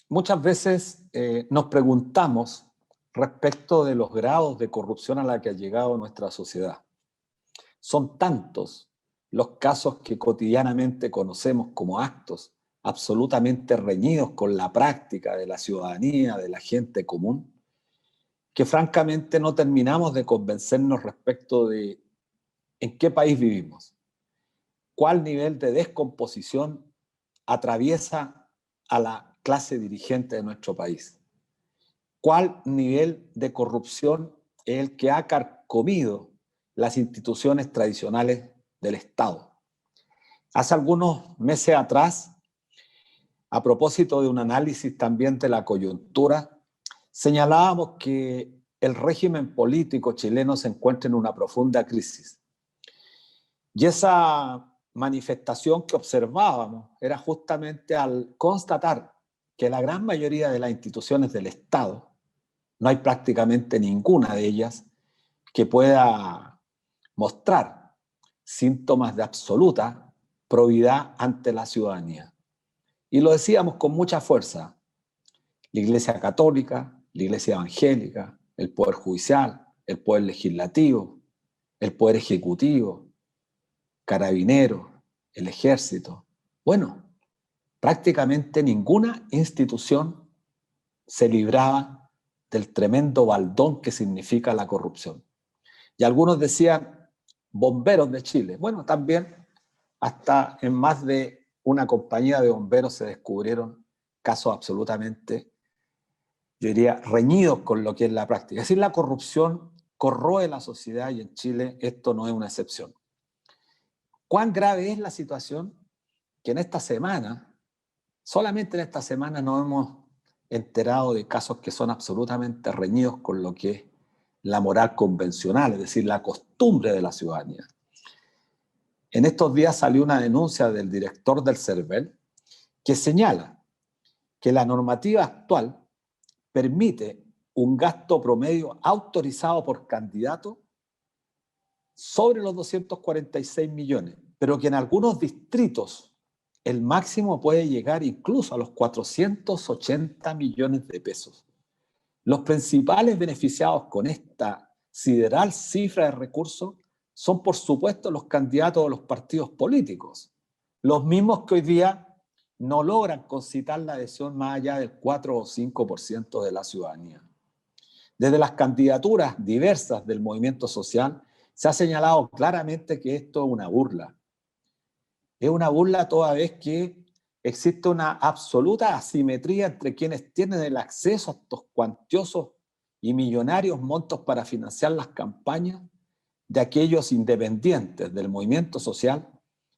Muchas veces nos preguntamos respecto de los grados de corrupción a la que ha llegado nuestra sociedad. Son tantos los casos que cotidianamente conocemos como actos absolutamente reñidos con la práctica de la ciudadanía, de la gente común, que francamente no terminamos de convencernos respecto de en qué país vivimos, cuál nivel de descomposición atraviesa a la clase dirigente de nuestro país, cuál nivel de corrupción es el que ha carcomido las instituciones tradicionales del Estado. Hace algunos meses atrás, a propósito de un análisis también de la coyuntura, señalábamos que el régimen político chileno se encuentra en una profunda crisis. Y esa manifestación que observábamos era justamente al constatar que la gran mayoría de las instituciones del Estado, no hay prácticamente ninguna de ellas que pueda mostrar síntomas de absoluta probidad ante la ciudadanía. Y lo decíamos con mucha fuerza: la Iglesia Católica, la Iglesia Evangélica, el Poder Judicial, el Poder Legislativo, el Poder Ejecutivo, Carabineros, el Ejército. Bueno, prácticamente ninguna institución se libraba del tremendo baldón que significa la corrupción. Y algunos decían bomberos de Chile. Bueno, también hasta en más de una compañía de bomberos se descubrieron casos absolutamente, yo diría, reñidos con lo que es la práctica. Es decir, la corrupción corroe la sociedad y en Chile esto no es una excepción. ¿Cuán grave es la situación? Que en esta semana, solamente en esta semana, nos hemos enterado de casos que son absolutamente reñidos con lo que es la moral convencional, es decir, la costumbre de la ciudadanía. En estos días salió una denuncia del director del CERVEL que señala que la normativa actual permite un gasto promedio autorizado por candidato sobre los 246 millones, pero que en algunos distritos el máximo puede llegar incluso a los 480 millones de pesos. Los principales beneficiados con esta sideral cifra de recursos son, por supuesto, los candidatos de los partidos políticos, los mismos que hoy día no logran concitar la adhesión más allá del 4 o 5% de la ciudadanía. Desde las candidaturas diversas del movimiento social se ha señalado claramente que esto es una burla. Es una burla toda vez que existe una absoluta asimetría entre quienes tienen el acceso a estos cuantiosos y millonarios montos para financiar las campañas de aquellos independientes del movimiento social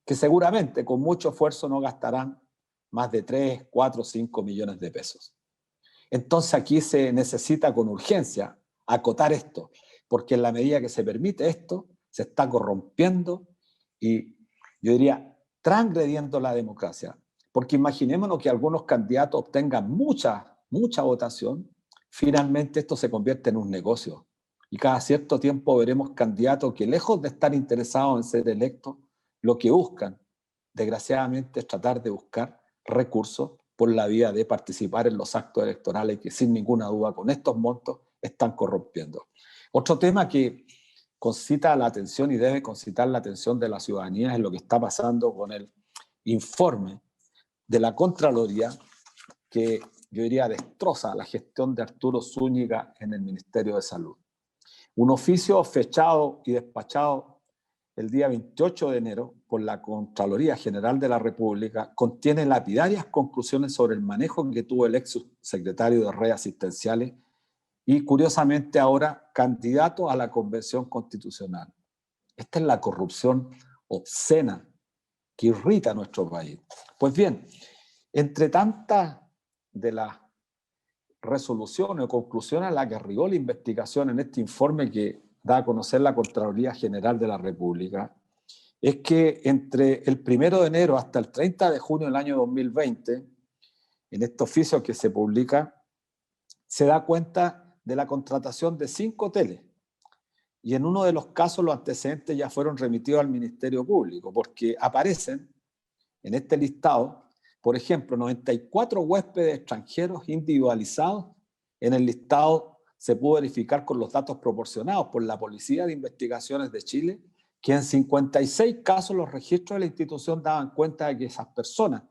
que seguramente con mucho esfuerzo no gastarán más de 3, 4, 5 millones de pesos. Entonces aquí se necesita con urgencia acotar esto, porque en la medida que se permite esto, se está corrompiendo y yo diría transgrediendo la democracia. Porque imaginémonos que algunos candidatos obtengan mucha votación, finalmente esto se convierte en un negocio. Y cada cierto tiempo veremos candidatos que, lejos de estar interesados en ser electos, lo que buscan, desgraciadamente, es tratar de buscar recursos por la vía de participar en los actos electorales que, sin ninguna duda, con estos montos están corrompiendo. Otro tema que concita la atención y debe concitar la atención de la ciudadanía es lo que está pasando con el informe de la Contraloría que yo diría destroza la gestión de Arturo Zúñiga en el Ministerio de Salud. Un oficio fechado y despachado el día 28 de enero por la Contraloría General de la República contiene lapidarias conclusiones sobre el manejo que tuvo el ex secretario de redes asistenciales y, curiosamente, ahora candidato a la Convención Constitucional. Esta es la corrupción obscena que irrita a nuestro país. Pues bien, entre tantas de las resoluciones o conclusiones a las que arribó la investigación en este informe que da a conocer la Contraloría General de la República, es que entre el 1 de enero hasta el 30 de junio del año 2020, en este oficio que se publica, se da cuenta de la contratación de 5 hoteles. Y en uno de los casos los antecedentes ya fueron remitidos al Ministerio Público, porque aparecen en este listado por ejemplo, 94 huéspedes extranjeros individualizados en el listado se pudo verificar con los datos proporcionados por la Policía de Investigaciones de Chile, que en 56 casos los registros de la institución daban cuenta de que esas personas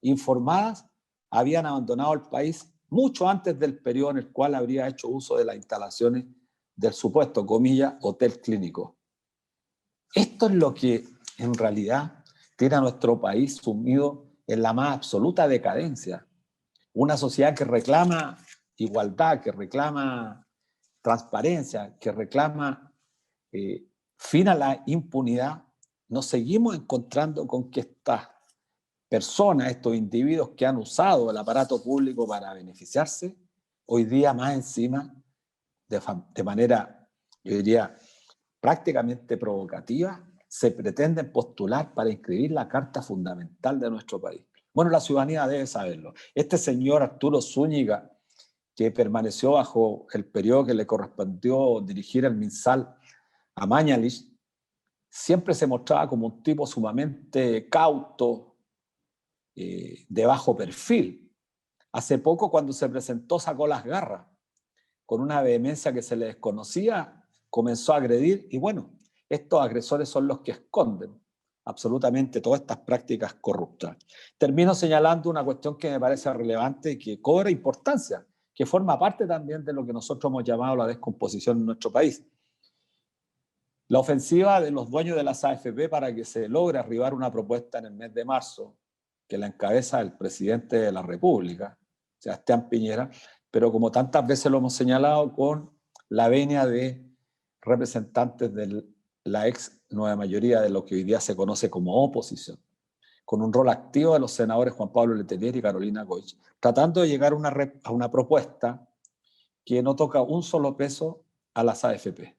informadas habían abandonado el país mucho antes del periodo en el cual habría hecho uso de las instalaciones del supuesto, comillas, hotel clínico. Esto es lo que en realidad tiene a nuestro país sumido en la más absoluta decadencia. Una sociedad que reclama igualdad, que reclama transparencia, que reclama fin a la impunidad, nos seguimos encontrando con que estas personas, estos individuos que han usado el aparato público para beneficiarse, hoy día más encima, de manera, yo diría, prácticamente provocativa, se pretenden postular para inscribir la Carta Fundamental de nuestro país. Bueno, la ciudadanía debe saberlo. Este señor Arturo Zúñiga, que permaneció bajo el periodo que le correspondió dirigir el MinSal a Mañalich, siempre se mostraba como un tipo sumamente cauto, de bajo perfil. Hace poco, cuando se presentó, sacó las garras. Con una vehemencia que se le desconocía, comenzó a agredir, y bueno, estos agresores son los que esconden absolutamente todas estas prácticas corruptas. Termino señalando una cuestión que me parece relevante y que cobra importancia, que forma parte también de lo que nosotros hemos llamado la descomposición en nuestro país. La ofensiva de los dueños de las AFP para que se logre arribar una propuesta en el mes de marzo, que la encabeza el presidente de la República, Sebastián Piñera, pero como tantas veces lo hemos señalado, con la venia de representantes de la ex nueva mayoría de lo que hoy día se conoce como oposición, con un rol activo de los senadores Juan Pablo Letelier y Carolina Goich, tratando de llegar a una propuesta que no toca un solo peso a las AFP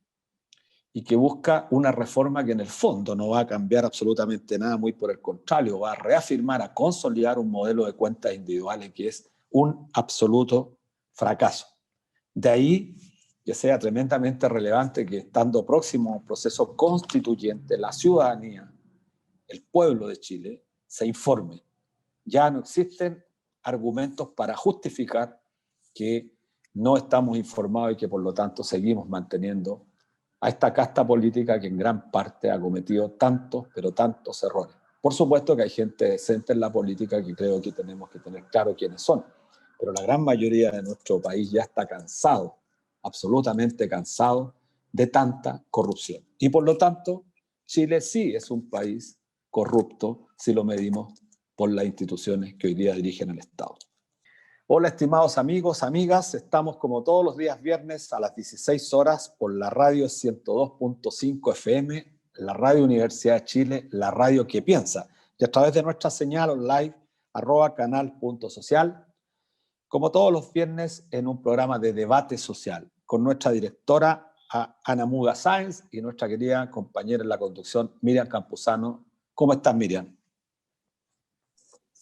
y que busca una reforma que en el fondo no va a cambiar absolutamente nada, muy por el contrario, va a reafirmar, a consolidar un modelo de cuentas individuales que es un absoluto fracaso. De ahí que sea tremendamente relevante que, estando próximo a un proceso constituyente, la ciudadanía, el pueblo de Chile, se informe. Ya no existen argumentos para justificar que no estamos informados y que por lo tanto seguimos manteniendo a esta casta política que en gran parte ha cometido tantos, pero tantos errores. Por supuesto que hay gente decente en la política que creo que tenemos que tener claro quiénes son, pero la gran mayoría de nuestro país ya está cansado, absolutamente cansado de tanta corrupción. Y por lo tanto, Chile sí es un país corrupto si lo medimos por las instituciones que hoy día dirigen el Estado. Hola, estimados amigos, amigas, estamos como todos los días viernes a las 16 horas por la radio 102.5 FM, la Radio Universidad de Chile, la radio que piensa, y a través de nuestra señal online, @canal.social, como todos los viernes en un programa de debate social, con nuestra directora Ana Muga Sáenz y nuestra querida compañera en la conducción, Miriam Campuzano. ¿Cómo estás, Miriam?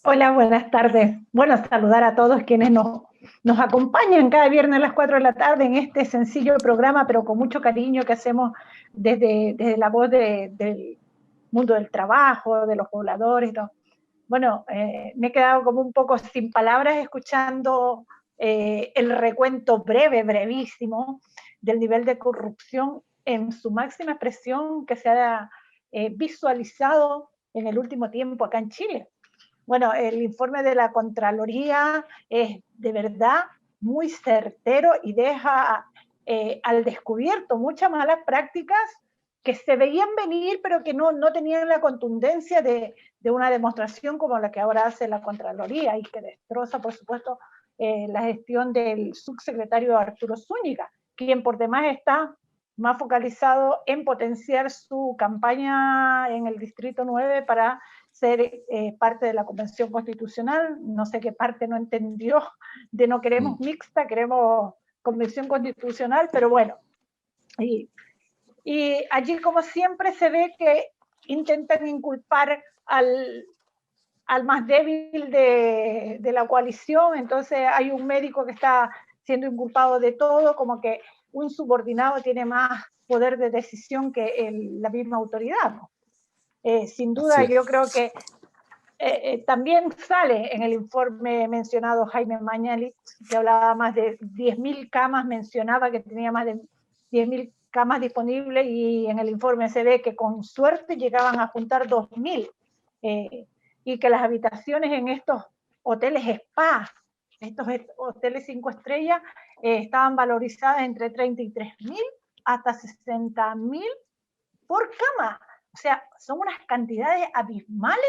Hola, buenas tardes. Bueno, saludar a todos quienes nos acompañan cada viernes a las 4 de la tarde en este sencillo programa, pero con mucho cariño que hacemos desde la voz del mundo del trabajo, de los pobladores. ¿No? Bueno, me he quedado como un poco sin palabras escuchando el recuento breve, brevísimo, del nivel de corrupción en su máxima expresión que se ha visualizado en el último tiempo acá en Chile. Bueno, el informe de la Contraloría es de verdad muy certero y deja al descubierto muchas malas prácticas que se veían venir, pero que no tenían la contundencia de una demostración como la que ahora hace la Contraloría y que destroza, por supuesto, la gestión del subsecretario Arturo Zúñiga, quien por demás está más focalizado en potenciar su campaña en el Distrito 9 para ser parte de la Convención Constitucional. No sé qué parte no entendió de no queremos mixta, queremos Convención Constitucional, pero bueno. Y allí, como siempre, se ve que intentan inculpar al más débil de la coalición. Entonces hay un médico que está siendo inculpado de todo, como que un subordinado tiene más poder de decisión que la misma autoridad, ¿no? Sin duda, yo creo que también sale en el informe mencionado Jaime Mañalich, que hablaba más de 10.000 camas, mencionaba que tenía más de 10.000 camas disponibles, y en el informe se ve que con suerte llegaban a juntar 2.000, y que las habitaciones en estos hoteles spa, estos hoteles 5 estrellas, estaban valorizadas entre 33.000 hasta 60.000 por cama. O sea, son unas cantidades abismales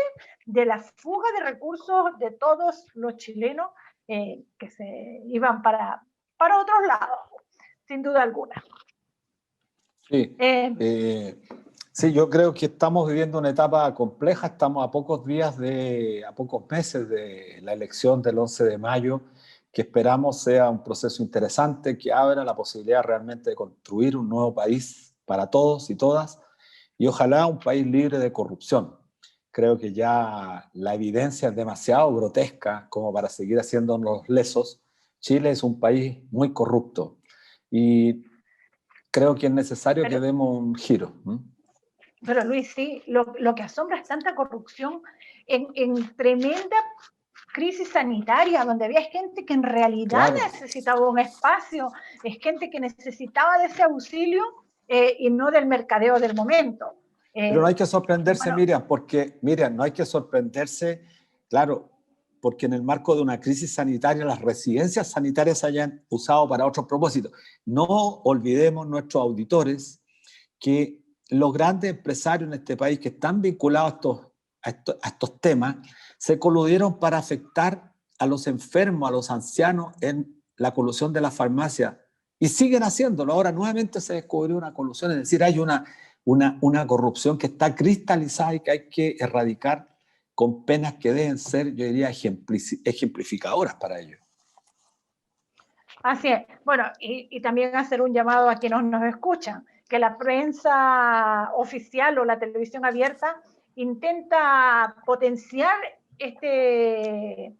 de la fuga de recursos de todos los chilenos que se iban para otros lados, sin duda alguna. Sí, sí, yo creo que estamos viviendo una etapa compleja, estamos a pocos meses de la elección del 11 de mayo, que esperamos sea un proceso interesante, que abra la posibilidad realmente de construir un nuevo país para todos y todas, y ojalá un país libre de corrupción. Creo que ya la evidencia es demasiado grotesca como para seguir haciéndonos lesos. Chile es un país muy corrupto y creo que es necesario que demos un giro. Pero Luis, sí, lo que asombra es tanta corrupción en tremenda crisis sanitaria, donde había gente que en realidad necesitaba un espacio, es gente que necesitaba de ese auxilio y no del mercadeo del momento. Pero no hay que sorprenderse, Miriam, no hay que sorprenderse, claro, porque en el marco de una crisis sanitaria las residencias sanitarias se hayan usado para otros propósitos. No olvidemos, nuestros auditores, que los grandes empresarios en este país que están vinculados a estos temas se coludieron para afectar a los enfermos, a los ancianos en la colusión de la farmacia, y siguen haciéndolo. Ahora nuevamente se descubrió una colusión, es decir, hay una corrupción que está cristalizada y que hay que erradicar con penas que deben ser, yo diría, ejemplificadoras para ello. Así es. Bueno, y también hacer un llamado a quienes nos escuchan, que la prensa oficial o la televisión abierta intenta potenciar este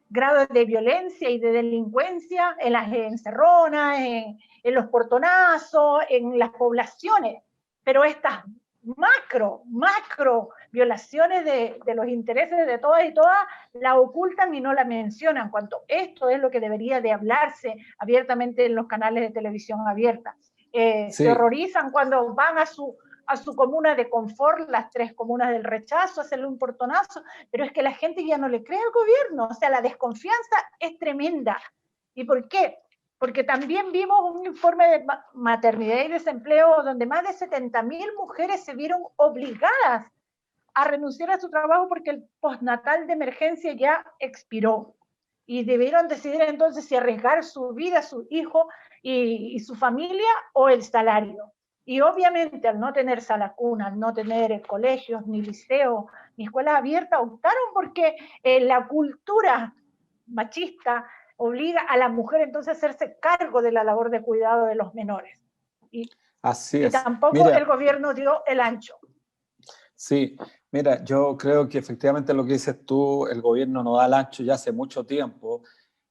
grado de violencia y de delincuencia en las encerronas, en los portonazos, en las poblaciones, pero estas macro violaciones de los intereses de todas y todas la ocultan y no la mencionan, cuando esto es lo que debería de hablarse abiertamente en los canales de televisión abierta. Sí. Se horrorizan cuando van a su comuna de confort, las 3 comunas del rechazo, hacerle un portonazo, pero es que la gente ya no le cree al gobierno, o sea, la desconfianza es tremenda. ¿Y por qué? Porque también vimos un informe de maternidad y desempleo donde más de 70.000 mujeres se vieron obligadas a renunciar a su trabajo porque el postnatal de emergencia ya expiró. Y debieron decidir entonces si arriesgar su vida, su hijo y su familia o el salario. Y obviamente al no tener sala cuna, al no tener colegios, ni liceos, ni escuelas abiertas, optaron porque la cultura machista obliga a la mujer entonces a hacerse cargo de la labor de cuidado de los menores. Así es. Y tampoco el gobierno dio el ancho. Sí, mira, yo creo que efectivamente lo que dices tú, el gobierno no da el ancho ya hace mucho tiempo,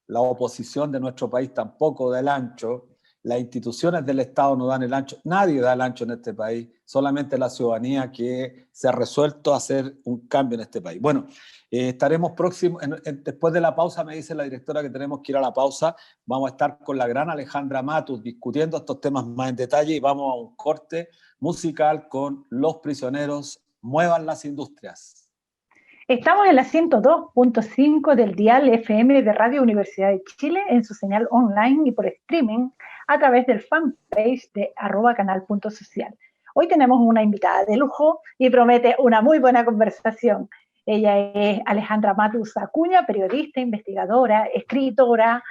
la oposición de nuestro país tampoco da el ancho, las instituciones del Estado no dan el ancho, nadie da el ancho en este país, solamente la ciudadanía que se ha resuelto a hacer un cambio en este país. Bueno, estaremos próximos, después de la pausa me dice la directora que tenemos que ir a la pausa, vamos a estar con la gran Alejandra Matus discutiendo estos temas más en detalle y vamos a un corte musical con Los Prisioneros, Muevan las Industrias. Estamos en la 102.5 del dial FM de Radio Universidad de Chile en su señal online y por streaming a través del fanpage de @canal.social. Hoy tenemos una invitada de lujo y promete una muy buena conversación. Ella es Alejandra Matus Acuña, periodista, investigadora, escritora,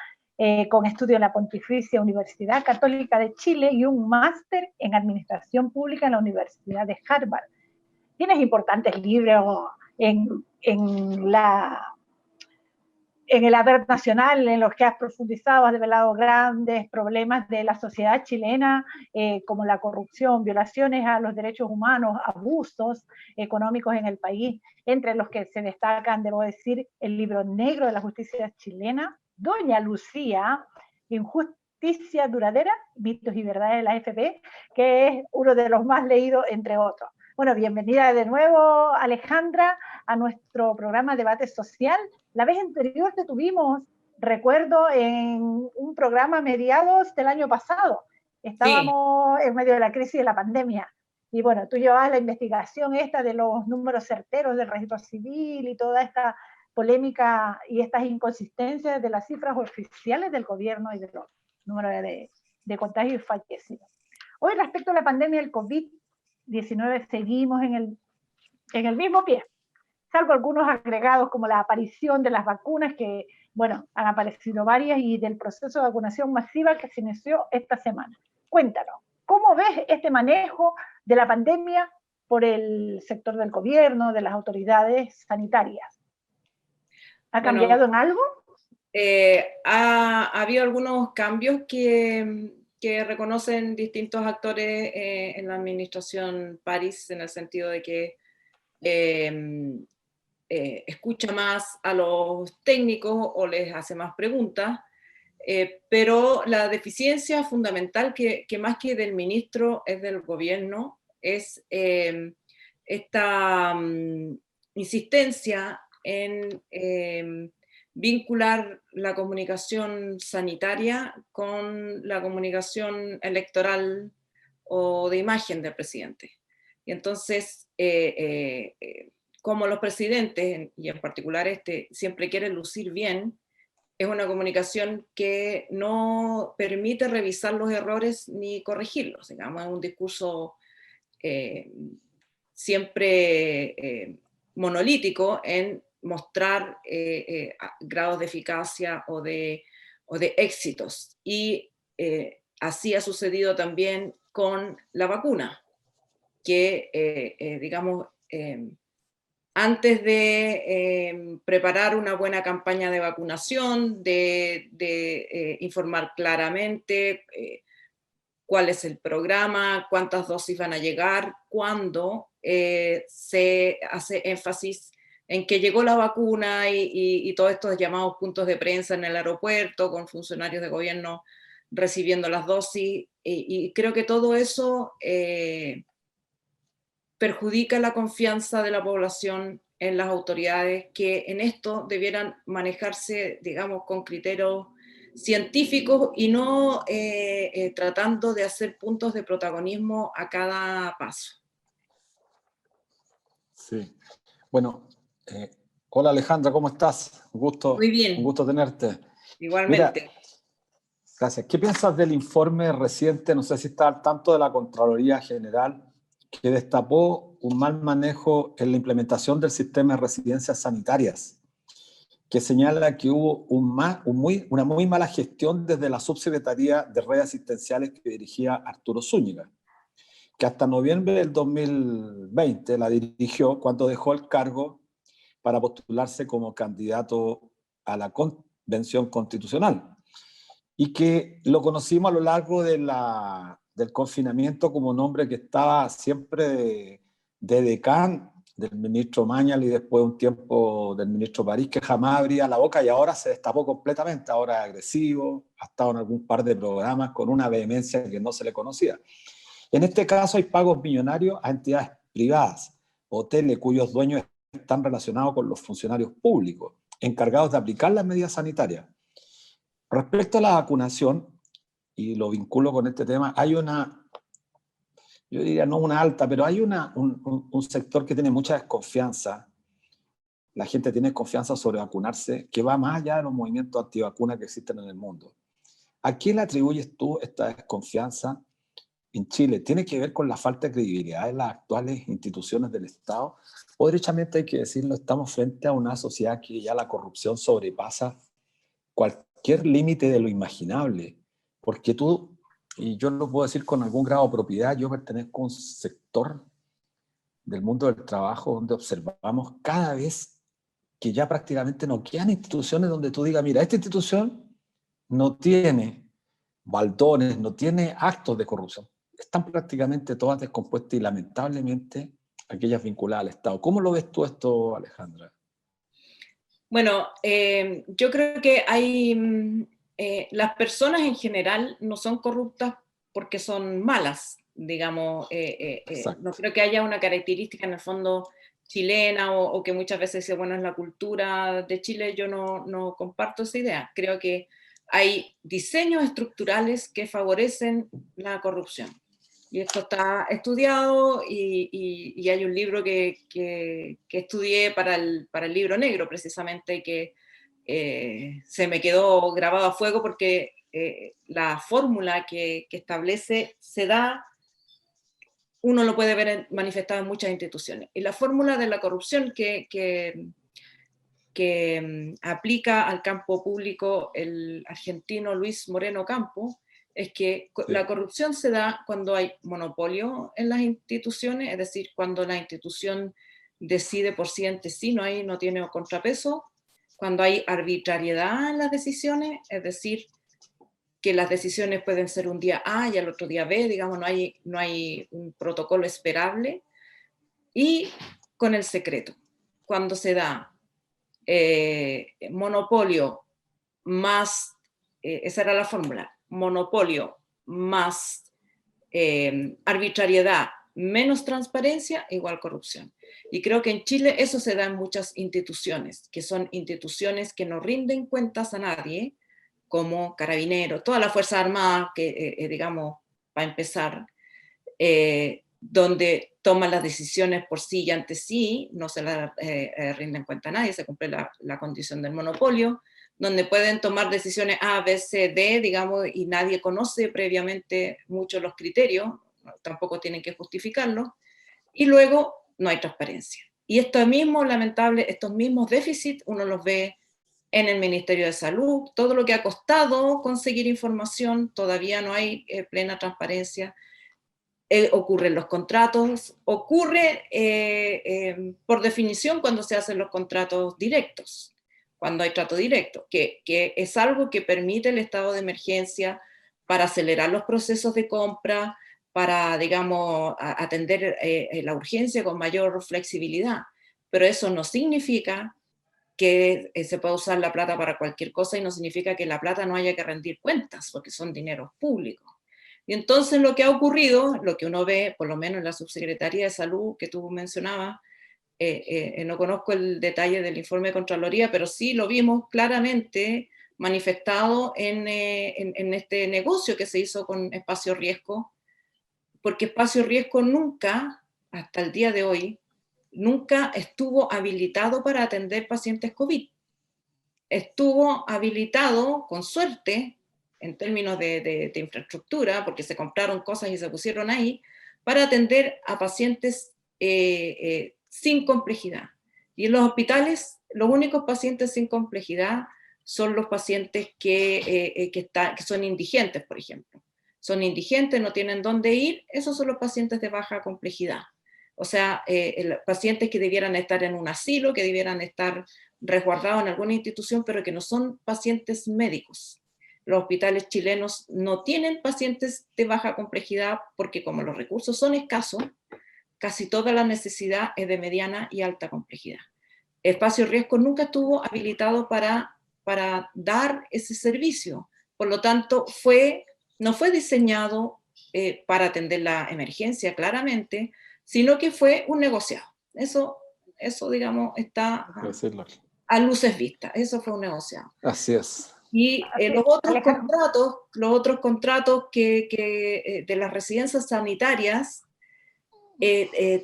con estudio en la Pontificia Universidad Católica de Chile y un máster en Administración Pública en la Universidad de Harvard. Tienes importantes libros en el haber nacional, en los que has profundizado, has develado grandes problemas de la sociedad chilena, como la corrupción, violaciones a los derechos humanos, abusos económicos en el país, entre los que se destacan, debo decir, el libro negro de la justicia chilena, Doña Lucía, Injusticia Duradera, Mitos y Verdades de la AFP, que es uno de los más leídos, entre otros. Bueno, bienvenida de nuevo, Alejandra, a nuestro programa Debate Social. La vez anterior te tuvimos, recuerdo, en un programa a mediados del año pasado. Estábamos en medio de la crisis de la pandemia. Y bueno, tú llevabas la investigación esta de los números certeros del registro civil y toda esta polémica y estas inconsistencias de las cifras oficiales del gobierno y de los números de contagios y fallecidos. Hoy, respecto a la pandemia del COVID-19, seguimos en el mismo pie, salvo algunos agregados como la aparición de las vacunas, que, bueno, han aparecido varias, y del proceso de vacunación masiva que se inició esta semana. Cuéntanos, ¿cómo ves este manejo de la pandemia por el sector del gobierno, de las autoridades sanitarias? ¿Ha cambiado en algo? Ha habido algunos cambios que reconocen distintos actores en la administración París, en el sentido de que escucha más a los técnicos o les hace más preguntas, pero la deficiencia fundamental, que más que del ministro es del gobierno, es esta insistencia en vincular la comunicación sanitaria con la comunicación electoral o de imagen del presidente. Y entonces, como los presidentes, y en particular siempre quieren lucir bien, es una comunicación que no permite revisar los errores ni corregirlos. Digamos, es un discurso siempre monolítico en mostrar grados de eficacia o de éxitos. Y así ha sucedido también con la vacuna, que digamos, antes de preparar una buena campaña de vacunación, de informar claramente cuál es el programa, cuántas dosis van a llegar, cuándo se hace énfasis en que llegó la vacuna y todos estos llamados puntos de prensa en el aeropuerto, con funcionarios de gobierno recibiendo las dosis, y creo que todo eso perjudica la confianza de la población en las autoridades, que en esto debieran manejarse, digamos, con criterios científicos y no tratando de hacer puntos de protagonismo a cada paso. Sí. Bueno, hola Alejandra, ¿cómo estás? Muy bien. Un gusto tenerte. Igualmente. Mira, gracias. ¿Qué piensas del informe reciente, no sé si está al tanto, de la Contraloría General, que destapó un mal manejo en la implementación del sistema de residencias sanitarias, que señala que hubo una muy mala gestión desde la subsecretaría de redes asistenciales que dirigía Arturo Zúñiga, que hasta noviembre del 2020 la dirigió cuando dejó el cargo para postularse como candidato a la Convención Constitucional, y que lo conocimos a lo largo del confinamiento como un hombre que estaba siempre de decán del ministro Mañal y después un tiempo del ministro París, que jamás abría la boca, y ahora se destapó completamente. Ahora es agresivo, ha estado en algún par de programas con una vehemencia que no se le conocía. En este caso hay pagos millonarios a entidades privadas, hoteles cuyos dueños están relacionados con los funcionarios públicos, encargados de aplicar las medidas sanitarias. Respecto a la vacunación, y lo vinculo con este tema, hay yo diría no una alta, pero hay un sector que tiene mucha desconfianza. La gente tiene desconfianza sobre vacunarse, que va más allá de los movimientos antivacunas que existen en el mundo. ¿A quién le atribuyes tú esta desconfianza en Chile? ¿Tiene que ver con la falta de credibilidad de las actuales instituciones del Estado? O derechamente, hay que decirlo, estamos frente a una sociedad que ya la corrupción sobrepasa cualquier límite de lo imaginable? Porque tú, y yo lo puedo decir con algún grado de propiedad, yo pertenezco a un sector del mundo del trabajo donde observamos cada vez que ya prácticamente no quedan instituciones donde tú digas, mira, esta institución no tiene baldones, no tiene actos de corrupción. Están prácticamente todas descompuestas, y lamentablemente aquellas vinculadas al Estado. ¿Cómo lo ves tú esto, Alejandra? Bueno, yo creo que las personas en general no son corruptas porque son malas, digamos. No creo que haya una característica en el fondo chilena o que muchas veces dice, bueno, es la cultura de Chile, yo no comparto esa idea. Creo que hay diseños estructurales que favorecen la corrupción. Y esto está estudiado y hay un libro que estudié para el libro negro, precisamente, que se me quedó grabado a fuego porque la fórmula que establece se da, uno lo puede ver manifestado en muchas instituciones. Y la fórmula de la corrupción que aplica al campo público el argentino Luis Moreno Campo es que sí, la corrupción se da cuando hay monopolio en las instituciones, es decir, cuando la institución decide por sí ante sí, no tiene contrapeso, cuando hay arbitrariedad en las decisiones, es decir, que las decisiones pueden ser un día A y al otro día B, digamos, no hay un protocolo esperable, y con el secreto, cuando se da monopolio más, esa era la fórmula, monopolio más arbitrariedad menos transparencia igual corrupción. Y creo que en Chile eso se da en muchas instituciones, que son instituciones que no rinden cuentas a nadie, como Carabineros, toda la Fuerza Armada, que digamos, para empezar, donde toman las decisiones por sí y ante sí, no se las rinden cuenta a nadie, se cumple la condición del monopolio, donde pueden tomar decisiones A, B, C, D, digamos, y nadie conoce previamente mucho los criterios, tampoco tienen que justificarlo, y luego no hay transparencia. Y estos mismos déficits uno los ve en el Ministerio de Salud, todo lo que ha costado conseguir información, todavía no hay plena transparencia. Ocurre en los contratos, ocurre por definición cuando se hacen los contratos directos, cuando hay trato directo, que es algo que permite el estado de emergencia para acelerar los procesos de compra, para, digamos, atender la urgencia con mayor flexibilidad. Pero eso no significa que se pueda usar la plata para cualquier cosa y no significa que la plata no haya que rendir cuentas, porque son dineros públicos. Y entonces lo que ha ocurrido, lo que uno ve, por lo menos en la Subsecretaría de Salud que tú mencionabas, no conozco el detalle del informe de Contraloría, pero sí lo vimos claramente manifestado en este negocio que se hizo con Espacio Riesgo, porque Espacio Riesgo nunca, hasta el día de hoy, nunca estuvo habilitado para atender pacientes COVID. Estuvo habilitado, con suerte, en términos de infraestructura, porque se compraron cosas y se pusieron ahí, para atender a pacientes sin complejidad. Y en los hospitales, los únicos pacientes sin complejidad son los pacientes que son indigentes, por ejemplo. Son indigentes, no tienen dónde ir, esos son los pacientes de baja complejidad. O sea, pacientes que debieran estar en un asilo, que debieran estar resguardados en alguna institución, pero que no son pacientes médicos. Los hospitales chilenos no tienen pacientes de baja complejidad porque como los recursos son escasos, casi toda la necesidad es de mediana y alta complejidad. Espacio Riesgo nunca estuvo habilitado para dar ese servicio. Por lo tanto, no fue diseñado para atender la emergencia, claramente, sino que fue un negociado. Eso digamos, está a luces vistas. Eso fue un negociado. Así es. Y los otros contratos que de las residencias sanitarias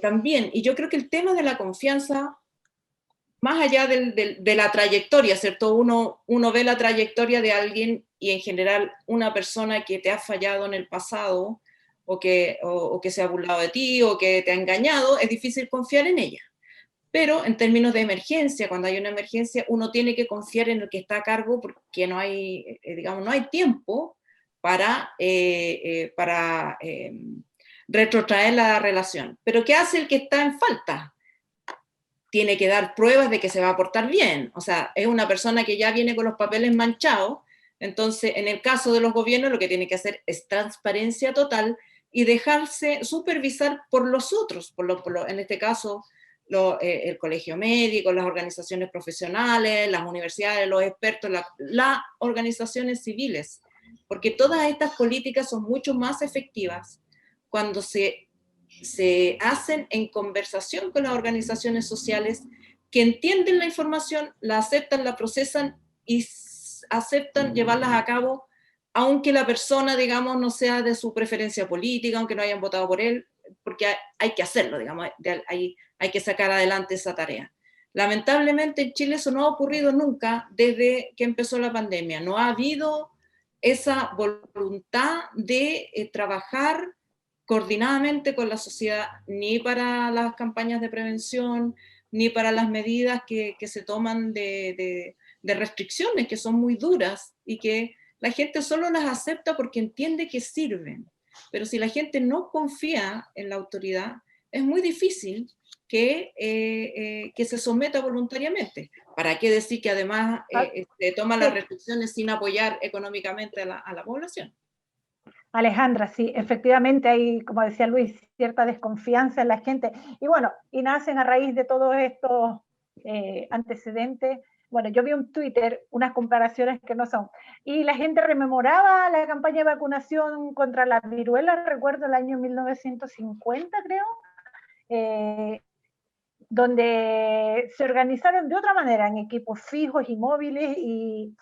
también. Y yo creo que el tema de la confianza, más allá de la trayectoria, ¿cierto? Uno ve la trayectoria de alguien y en general una persona que te ha fallado en el pasado o que se ha burlado de ti o que te ha engañado, es difícil confiar en ella. Pero en términos de emergencia, cuando hay una emergencia, uno tiene que confiar en el que está a cargo porque no hay, digamos, no hay tiempo para retrotraer la relación. Pero ¿qué hace el que está en falta? Tiene que dar pruebas de que se va a portar bien. O sea, es una persona que ya viene con los papeles manchados. Entonces, en el caso de los gobiernos, lo que tiene que hacer es transparencia total y dejarse supervisar por los otros, en este caso, el colegio médico, las organizaciones profesionales, las universidades, los expertos, las organizaciones civiles, porque todas estas políticas son mucho más efectivas cuando se se hacen en conversación con las organizaciones sociales que entienden la información, la aceptan, la procesan y aceptan llevarlas a cabo, aunque la persona, digamos, no sea de su preferencia política, aunque no hayan votado por él, porque hay que hacerlo, digamos, hay que sacar adelante esa tarea. Lamentablemente en Chile eso no ha ocurrido nunca desde que empezó la pandemia. No ha habido esa voluntad de trabajar coordinadamente con la sociedad, ni para las campañas de prevención, ni para las medidas que se toman de restricciones, que son muy duras y que la gente solo las acepta porque entiende que sirven. Pero si la gente no confía en la autoridad, es muy difícil que se someta voluntariamente. ¿Para qué decir que además se toman las restricciones sin apoyar económicamente a la población? Alejandra, sí, efectivamente hay, como decía Luis, cierta desconfianza en la gente. Y bueno, y nacen a raíz de todos estos antecedentes. Bueno, yo vi en Twitter unas comparaciones que no son. Y la gente rememoraba la campaña de vacunación contra la viruela, recuerdo el año 1950, creo, donde se organizaron de otra manera, en equipos fijos y móviles, y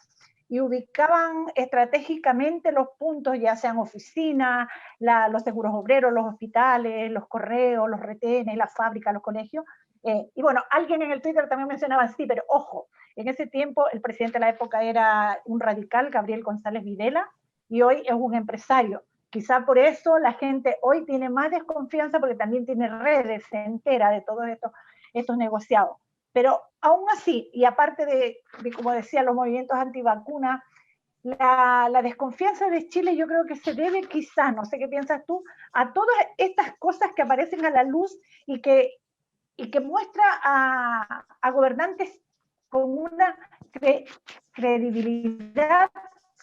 ubicaban estratégicamente los puntos, ya sean oficinas, los seguros obreros, los hospitales, los correos, los retenes, las fábricas, los colegios. Y bueno, alguien en el Twitter también mencionaba, sí, pero ojo, en ese tiempo el presidente de la época era un radical, Gabriel González Videla, y hoy es un empresario. Quizá por eso la gente hoy tiene más desconfianza, porque también tiene redes, se entera de todos estos negociados. Pero aún así, y aparte de como decía, los movimientos antivacunas, la desconfianza de Chile yo creo que se debe quizás, no sé qué piensas tú, a todas estas cosas que aparecen a la luz y que muestra a gobernantes con una credibilidad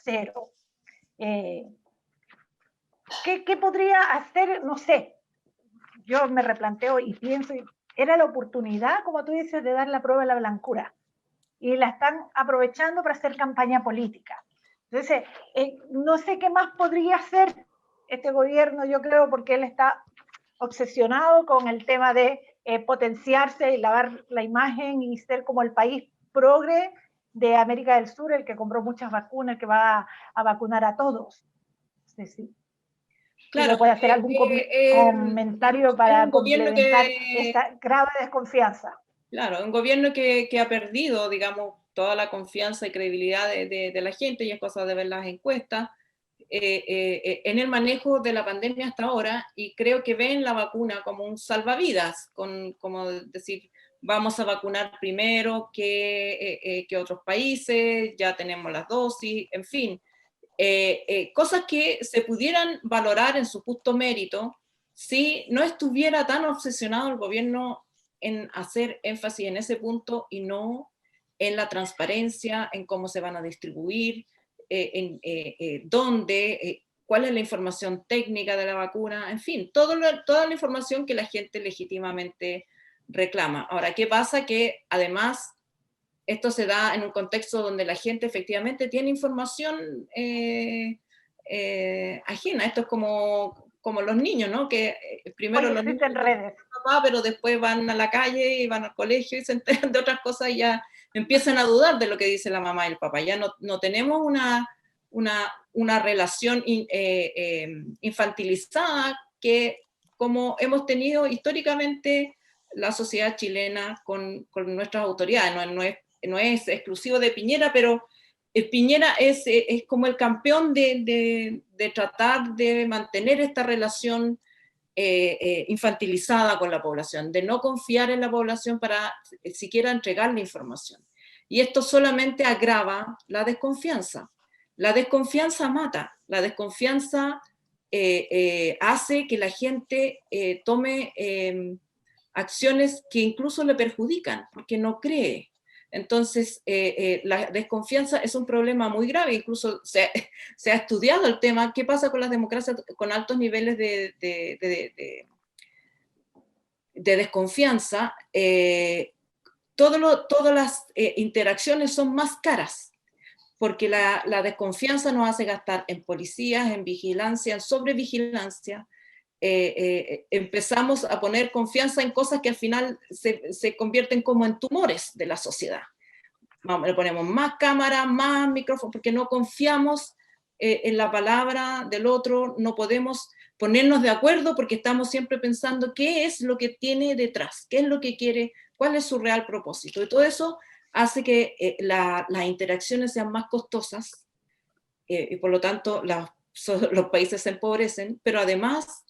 cero. ¿Qué podría hacer? No sé, yo me replanteo y pienso, era la oportunidad, como tú dices, de dar la prueba de la blancura. Y la están aprovechando para hacer campaña política. Entonces, no sé qué más podría hacer este gobierno, yo creo, porque él está obsesionado con el tema de potenciarse y lavar la imagen y ser como el país progre de América del Sur, el que compró muchas vacunas, el que va a vacunar a todos. Sí, sí. Claro, puede hacer algún comentario para complementar ese grado de desconfianza. Claro, un gobierno que ha perdido, digamos, toda la confianza y credibilidad de la gente, y es cosa de ver las encuestas, en el manejo de la pandemia hasta ahora, y creo que ven la vacuna como un salvavidas, como decir, vamos a vacunar primero que otros países, ya tenemos las dosis, en fin. Cosas que se pudieran valorar en su justo mérito si no estuviera tan obsesionado el gobierno en hacer énfasis en ese punto y no en la transparencia, en cómo se van a distribuir, dónde, cuál es la información técnica de la vacuna, en fin, toda la información que la gente legítimamente reclama. Ahora, ¿qué pasa? Que además esto se da en un contexto donde la gente efectivamente tiene información ajena. Esto es como los niños, ¿no? Que primero los niños redes. Papá, pero después van a la calle y van al colegio y se enteran de otras cosas y ya empiezan a dudar de lo que dice la mamá y el papá. Ya no tenemos una relación infantilizada que como hemos tenido históricamente la sociedad chilena con nuestras autoridades. No es exclusivo de Piñera, pero Piñera es como el campeón de tratar de mantener esta relación infantilizada con la población, de no confiar en la población para siquiera entregarle información. Y esto solamente agrava la desconfianza. La desconfianza mata, la desconfianza hace que la gente tome acciones que incluso le perjudican, porque no cree. Entonces, la desconfianza es un problema muy grave, incluso se ha estudiado el tema, qué pasa con las democracias con altos niveles de desconfianza. Todas las interacciones son más caras, porque la desconfianza nos hace gastar en policías, en vigilancia, en sobrevigilancia, empezamos a poner confianza en cosas que al final se convierten como en tumores de la sociedad. Le ponemos más cámaras, más micrófonos, porque no confiamos en la palabra del otro, no podemos ponernos de acuerdo porque estamos siempre pensando qué es lo que tiene detrás, qué es lo que quiere, cuál es su real propósito. Y todo eso hace que las interacciones sean más costosas y por lo tanto los países se empobrecen, pero además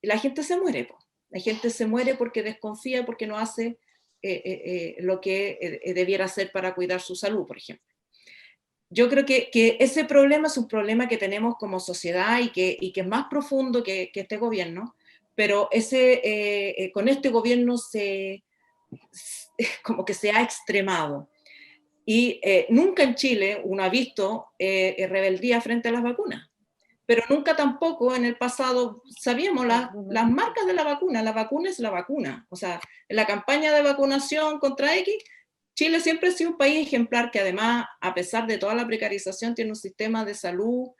la gente se muere. La gente se muere porque desconfía, porque no hace lo que debiera hacer para cuidar su salud, por ejemplo. Yo creo que ese problema es un problema que tenemos como sociedad y que es más profundo que este gobierno, pero con este gobierno como que se ha extremado. Y nunca en Chile uno ha visto rebeldía frente a las vacunas, pero nunca tampoco en el pasado sabíamos las marcas de la vacuna es la vacuna. O sea, en la campaña de vacunación contra X, Chile siempre ha sido un país ejemplar que además, a pesar de toda la precarización, tiene un sistema de salud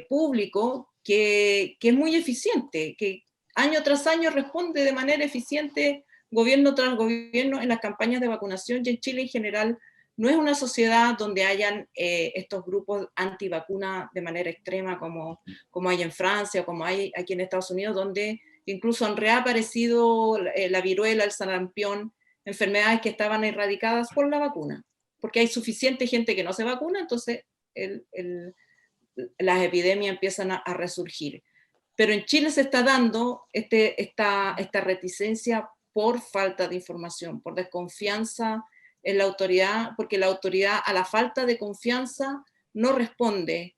público que es muy eficiente, que año tras año responde de manera eficiente gobierno tras gobierno en las campañas de vacunación, y en Chile en general no es una sociedad donde hayan estos grupos antivacuna de manera extrema como hay en Francia o como hay aquí en Estados Unidos, donde incluso han reaparecido la viruela, el sarampión, enfermedades que estaban erradicadas por la vacuna, porque hay suficiente gente que no se vacuna, entonces las epidemias empiezan a resurgir. Pero en Chile se está dando esta reticencia por falta de información, por desconfianza en la autoridad, porque la autoridad a la falta de confianza no responde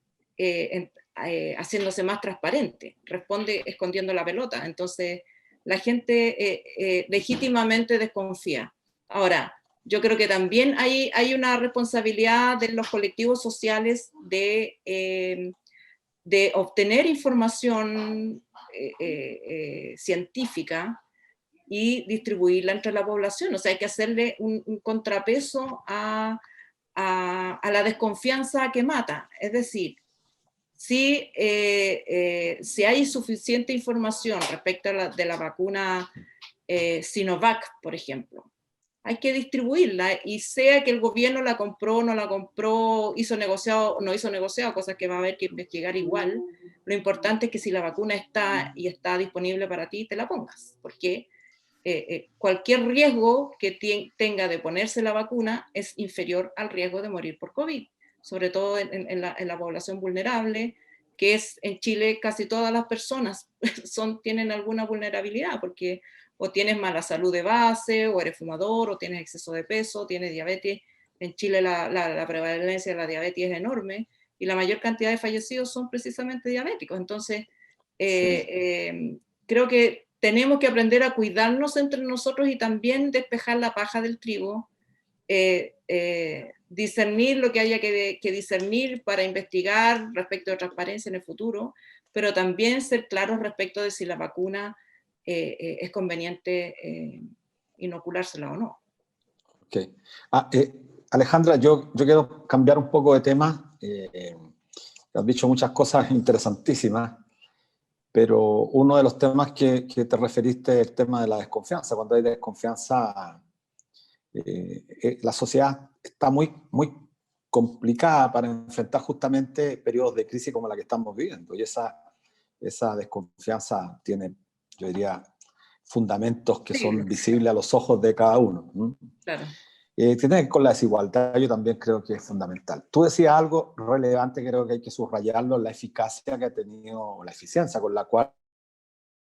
haciéndose más transparente, responde escondiendo la pelota. Entonces la gente legítimamente desconfía. Ahora, yo creo que también hay una responsabilidad de los colectivos sociales de obtener información científica y distribuirla entre la población. O sea, hay que hacerle un contrapeso a la desconfianza que mata. Es decir, si hay suficiente información respecto de la vacuna Sinovac, por ejemplo, hay que distribuirla, y sea que el gobierno la compró, no la compró, hizo negociado, no hizo negociado, cosas que va a haber que investigar igual. Lo importante es que si la vacuna está y está disponible para ti, te la pongas, porque cualquier riesgo que tenga de ponerse la vacuna es inferior al riesgo de morir por COVID, sobre todo en la población vulnerable, que es en Chile casi todas las personas tienen alguna vulnerabilidad, porque o tienes mala salud de base, o eres fumador, o tienes exceso de peso, tienes diabetes. En Chile la prevalencia de la diabetes es enorme, y la mayor cantidad de fallecidos son precisamente diabéticos. Entonces, creo que tenemos que aprender a cuidarnos entre nosotros y también despejar la paja del trigo, discernir lo que haya que discernir para investigar respecto de transparencia en el futuro, pero también ser claros respecto de si la vacuna es conveniente inoculársela o no. Okay. Alejandra, yo quiero cambiar un poco de tema. Has dicho muchas cosas interesantísimas, pero uno de los temas que te referiste es el tema de la desconfianza. Cuando hay desconfianza, la sociedad está muy, muy complicada para enfrentar justamente periodos de crisis como la que estamos viviendo. Y esa desconfianza tiene, yo diría, fundamentos que son visibles a los ojos de cada uno. Claro. Tiene que ver con la desigualdad, yo también creo que es fundamental. Tú decías algo relevante, creo que hay que subrayarlo, la eficacia que ha tenido, la eficiencia con la cual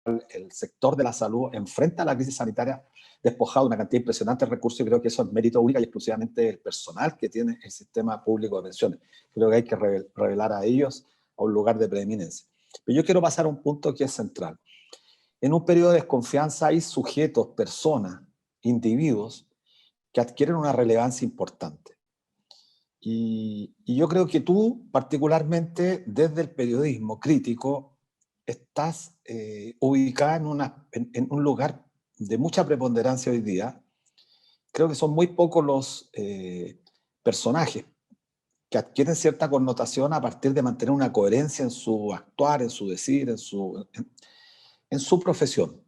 el sector de la salud enfrenta la crisis sanitaria despojado de una cantidad impresionante de recursos, y creo que eso es mérito único y exclusivamente del personal que tiene el sistema público de pensiones. Creo que hay que revelar a ellos a un lugar de preeminencia. Pero yo quiero pasar a un punto que es central. En un periodo de desconfianza hay sujetos, personas, individuos que adquieren una relevancia importante. Y yo creo que tú, particularmente desde el periodismo crítico, estás ubicada en un lugar de mucha preponderancia hoy día. Creo que son muy pocos los personajes que adquieren cierta connotación a partir de mantener una coherencia en su actuar, en su decir, en su profesión.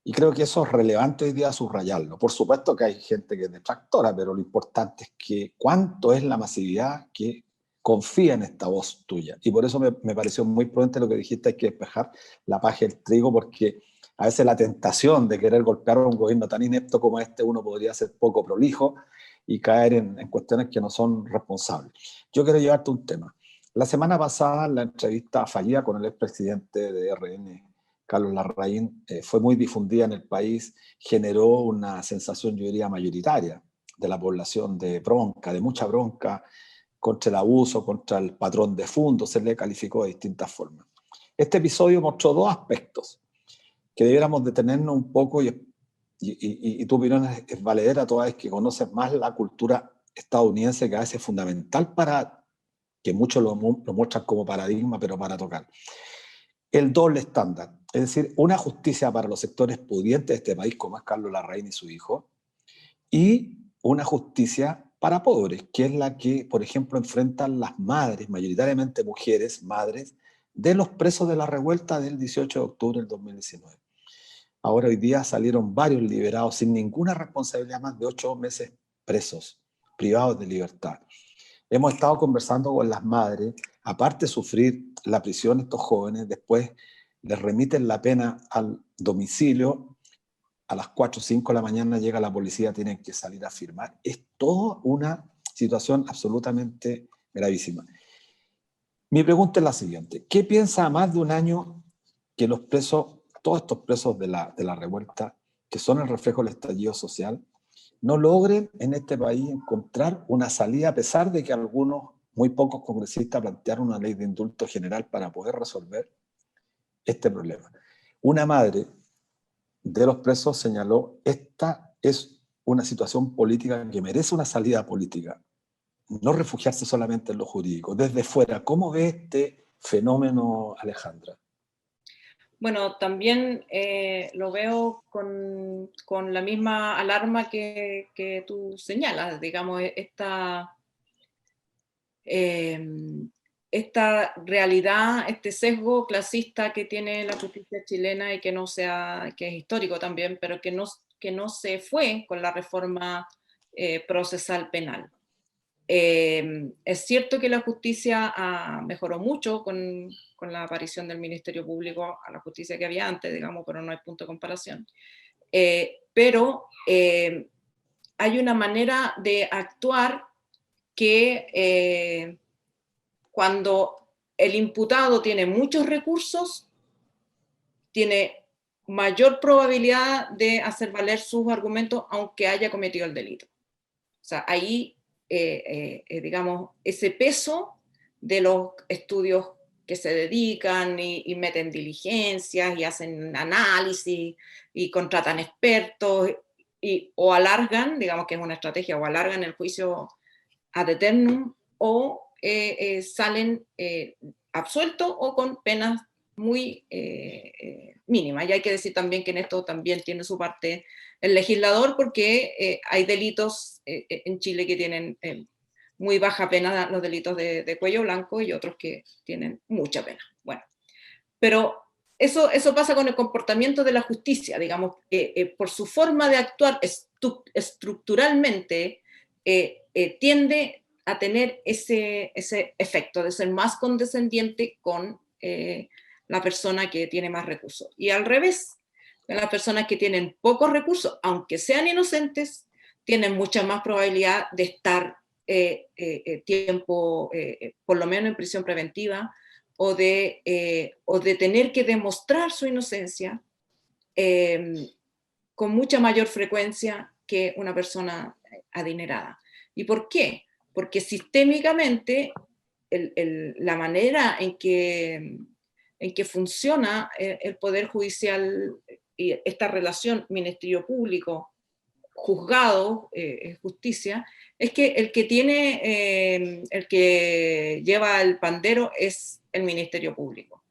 Y creo que eso es relevante hoy día subrayarlo. Por supuesto que hay gente que es detractora, pero lo importante es que cuánto es la masividad que confía en esta voz tuya. Y por eso me pareció muy prudente lo que dijiste, hay que despejar la paja del trigo, porque a veces la tentación de querer golpear a un gobierno tan inepto como este, uno podría ser poco prolijo y caer en cuestiones que no son responsables. Yo quiero llevarte un tema. La semana pasada, la entrevista fallida con el expresidente de RN, Carlos Larraín, fue muy difundida en el país, generó una sensación, yo diría, mayoritaria de la población de bronca, de mucha bronca contra el abuso, contra el patrón de fondo, se le calificó de distintas formas. Este episodio mostró dos aspectos que debiéramos detenernos un poco y tu opinión es valedera toda vez que conoces más la cultura estadounidense, que a veces es fundamental para que muchos lo muestran como paradigma, pero para tocar. El doble estándar, es decir, una justicia para los sectores pudientes de este país, como es Carlos Larraín y su hijo, y una justicia para pobres, que es la que, por ejemplo, enfrentan las madres, mayoritariamente mujeres, madres, de los presos de la revuelta del 18 de octubre del 2019. Ahora hoy día salieron varios liberados sin ninguna responsabilidad, más de 8 meses presos, privados de libertad. Hemos estado conversando con las madres, aparte de sufrir la prisión estos jóvenes, después les remiten la pena al domicilio, a las 4 o 5 de la mañana llega la policía, tienen que salir a firmar. Es toda una situación absolutamente gravísima. Mi pregunta es la siguiente: ¿qué piensa a más de un año que los presos, todos estos presos de la revuelta, que son el reflejo del estallido social, no logren en este país encontrar una salida, a pesar de que algunos, muy pocos congresistas plantearon una ley de indulto general para poder resolver este problema? Una madre de los presos señaló: esta es una situación política que merece una salida política, no refugiarse solamente en lo jurídico. Desde fuera, ¿cómo ve este fenómeno, Alejandra? Bueno, también lo veo con la misma alarma que tú señalas, digamos, esta realidad, este sesgo clasista que tiene la justicia chilena y que es histórico también, pero que no se fue con la reforma procesal penal. Es cierto que la justicia mejoró mucho con la aparición del Ministerio Público a la justicia que había antes, digamos, pero no hay punto de comparación. Pero hay una manera de actuar que cuando el imputado tiene muchos recursos, tiene mayor probabilidad de hacer valer sus argumentos aunque haya cometido el delito. O sea, ahí digamos, ese peso de los estudios que se dedican y meten diligencias y hacen análisis y contratan expertos o alargan, digamos que es una estrategia, o alargan el juicio ad eternum o salen absueltos o con penas muy mínimas. Y hay que decir también que en esto también tiene su parte el legislador, porque hay delitos en Chile que tienen muy baja pena, los delitos de cuello blanco, y otros que tienen mucha pena. Bueno, pero eso pasa con el comportamiento de la justicia, digamos, por su forma de actuar estructuralmente, tiende a tener ese efecto de ser más condescendiente con la persona que tiene más recursos. Y al revés, las personas que tienen pocos recursos, aunque sean inocentes, tienen mucha más probabilidad de estar tiempo, por lo menos en prisión preventiva, o de tener que demostrar su inocencia con mucha mayor frecuencia que una persona adinerada. ¿Y por qué? Porque sistémicamente la manera en que funciona el Poder Judicial y esta relación Ministerio Público, juzgado, justicia, es que el que lleva el pandero es el Ministerio Público.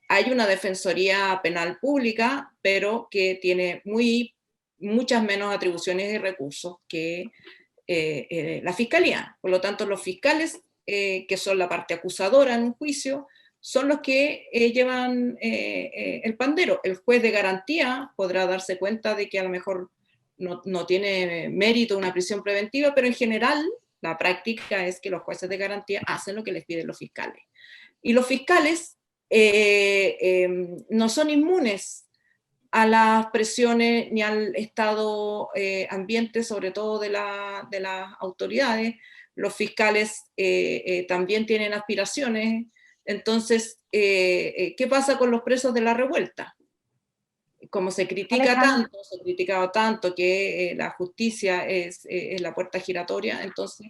Hay una Defensoría Penal Pública, pero que tiene muchas menos atribuciones y recursos que la Fiscalía. Por lo tanto, los fiscales, que son la parte acusadora en un juicio, son los que llevan el pandero. El juez de garantía podrá darse cuenta de que a lo mejor no tiene mérito una prisión preventiva, pero en general la práctica es que los jueces de garantía hacen lo que les piden los fiscales. Y los fiscales no son inmunes a las presiones ni al estado ambiente, sobre todo de las autoridades. Los fiscales también tienen aspiraciones. Entonces, ¿qué pasa con los presos de la revuelta? Como se criticado tanto que la justicia es la puerta giratoria, entonces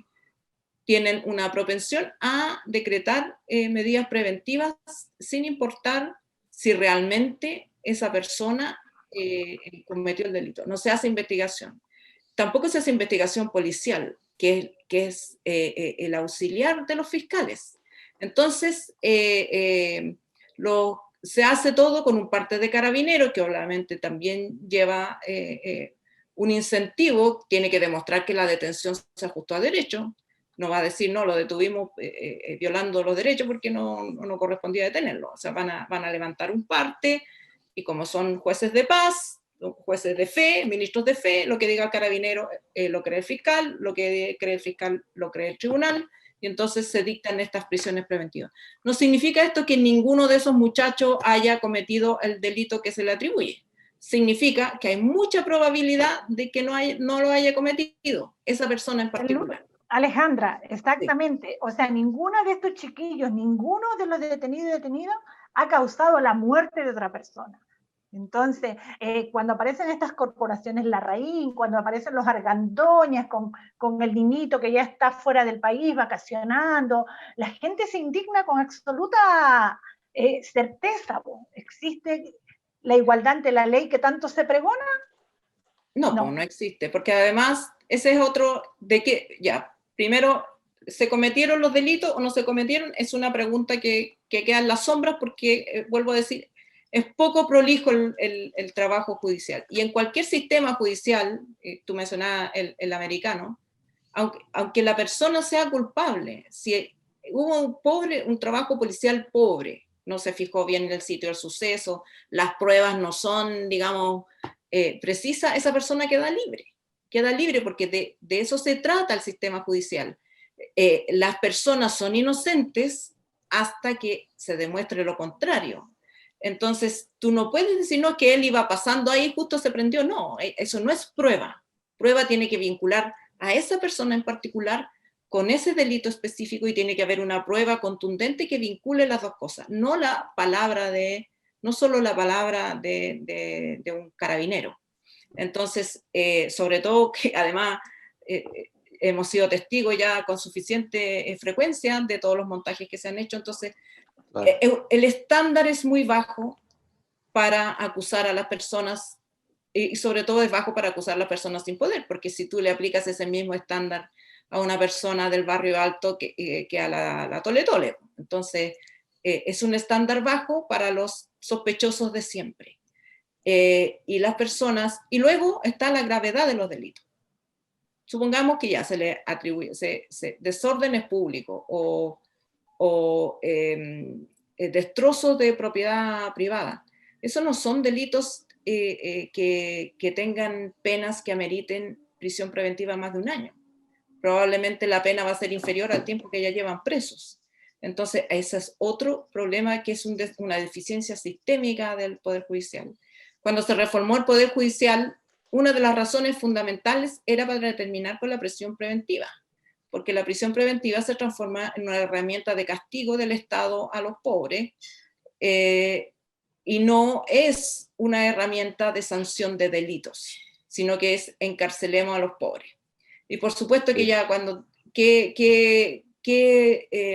tienen una propensión a decretar medidas preventivas sin importar si realmente esa persona cometió el delito. No se hace investigación. Tampoco se hace investigación policial, que es el auxiliar de los fiscales. Entonces, se hace todo con un parte de carabineros, que obviamente también lleva un incentivo, tiene que demostrar que la detención se ajustó a derecho. No va a decir, no, lo detuvimos violando los derechos porque no correspondía detenerlo. O sea, van a levantar un parte, y como son jueces de paz, jueces de fe, ministros de fe, lo que diga el carabinero lo cree el fiscal, lo que cree el fiscal lo cree el tribunal, y entonces se dictan estas prisiones preventivas. No significa esto que ninguno de esos muchachos haya cometido el delito que se le atribuye. Significa que hay mucha probabilidad de que no lo haya cometido esa persona en particular. Alejandra, exactamente. Sí. O sea, ninguno de estos chiquillos, ninguno de los detenidos y detenidas ha causado la muerte de otra persona. Entonces, cuando aparecen estas corporaciones Larraín, cuando aparecen los argandoñas con el niñito que ya está fuera del país vacacionando, la gente se indigna con absoluta certeza. ¿Existe la igualdad ante la ley que tanto se pregona? No existe, porque además ese es otro de que, ya, primero, ¿se cometieron los delitos o no se cometieron? Es una pregunta que queda en las sombras porque, vuelvo a decir, es poco prolijo el trabajo judicial. Y en cualquier sistema judicial, tú mencionabas el americano, aunque la persona sea culpable, si hubo un trabajo policial pobre, no se fijó bien en el sitio del suceso, las pruebas no son, digamos, precisas, esa persona queda libre porque de eso se trata el sistema judicial. Las personas son inocentes hasta que se demuestre lo contrario. Entonces, tú no puedes decir, no, que él iba pasando ahí, justo se prendió. No, eso no es prueba. Prueba tiene que vincular a esa persona en particular con ese delito específico, y tiene que haber una prueba contundente que vincule las dos cosas. No solo la palabra de un carabinero. Entonces, sobre todo que además hemos sido testigos ya con suficiente frecuencia de todos los montajes que se han hecho. Entonces, el estándar es muy bajo para acusar a las personas, y sobre todo es bajo para acusar a las personas sin poder, porque si tú le aplicas ese mismo estándar a una persona del barrio alto que a la Tole Tole, entonces es un estándar bajo para los sospechosos de siempre. Y las personas, y luego está la gravedad de los delitos. Supongamos que ya se le atribuye desórdenes públicos o destrozos de propiedad privada. Esos no son delitos que tengan penas que ameriten prisión preventiva más de 1 año. Probablemente la pena va a ser inferior al tiempo que ya llevan presos. Entonces, ese es otro problema, que es una deficiencia sistémica del Poder Judicial. Cuando se reformó el Poder Judicial, una de las razones fundamentales era para terminar con la prisión preventiva, porque la prisión preventiva se transforma en una herramienta de castigo del Estado a los pobres, y no es una herramienta de sanción de delitos, sino que es encarcelemos a los pobres. Y por supuesto que ya ¿qué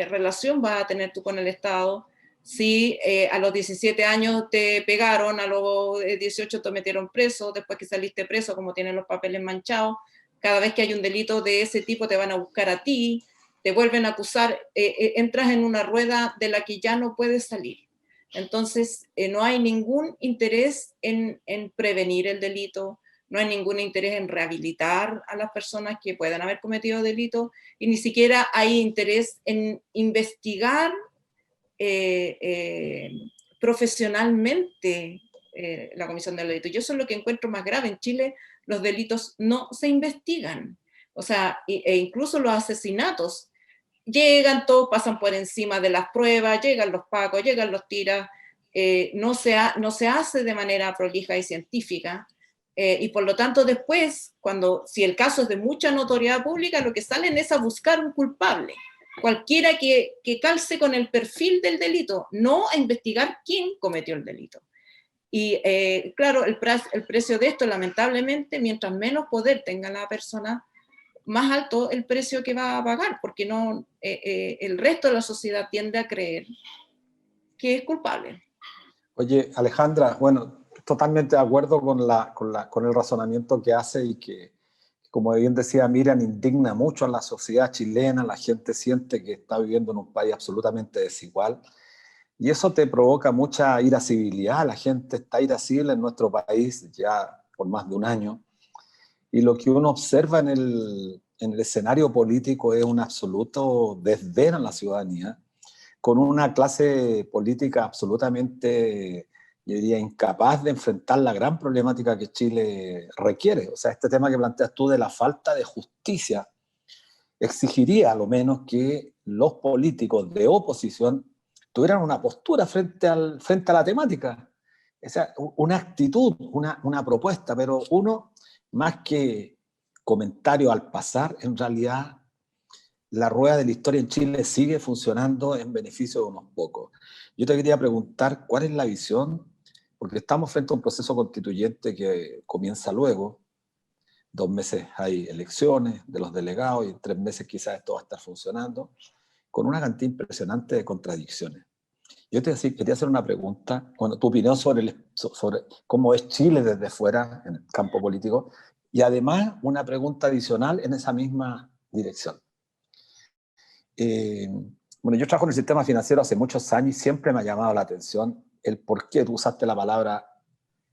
relación vas a tener tú con el Estado si a los 17 años te pegaron, a los 18 te metieron preso, después que saliste preso, como tienen los papeles manchados, cada vez que hay un delito de ese tipo te van a buscar a ti, te vuelven a acusar, entras en una rueda de la que ya no puedes salir. Entonces, no hay ningún interés en prevenir el delito, no hay ningún interés en rehabilitar a las personas que puedan haber cometido delitos, y ni siquiera hay interés en investigar profesionalmente la comisión del delito. Yo eso es lo que encuentro más grave. En Chile los delitos no se investigan. O sea, e incluso los asesinatos llegan, todos pasan por encima de las pruebas, llegan los pacos, llegan los tiras, no se hace de manera prolija y científica, y por lo tanto después, si el caso es de mucha notoriedad pública, lo que salen es a buscar un culpable, cualquiera que calce con el perfil del delito, no a investigar quién cometió el delito. Y claro, el precio de esto, lamentablemente, mientras menos poder tenga la persona, más alto el precio que va a pagar, porque no, el resto de la sociedad tiende a creer que es culpable. Oye, Alejandra, bueno, totalmente de acuerdo con el razonamiento que hace y que, como bien decía Miriam, indigna mucho a la sociedad chilena. La gente siente que está viviendo en un país absolutamente desigual y eso te provoca mucha irascibilidad. La gente está irascible en nuestro país ya por más de un año y lo que uno observa en el escenario político es un absoluto desdén a la ciudadanía, con una clase política absolutamente, yo diría, incapaz de enfrentar la gran problemática que Chile requiere. O sea, este tema que planteas tú de la falta de justicia exigiría a lo menos que los políticos de oposición tuvieran una postura frente a la temática. O sea, una actitud, una propuesta, pero uno, más que comentario al pasar, en realidad la rueda de la historia en Chile sigue funcionando en beneficio de unos pocos. Yo te quería preguntar cuál es la visión, porque estamos frente a un proceso constituyente que comienza luego. 2 meses hay elecciones de los delegados y en 3 meses quizás esto va a estar funcionando, con una cantidad impresionante de contradicciones. Yo quería hacer una pregunta, bueno, tu opinión sobre cómo es Chile desde fuera en el campo político, y además una pregunta adicional en esa misma dirección. Bueno, yo trabajo en el sistema financiero hace muchos años y siempre me ha llamado la atención el por qué tú usaste la palabra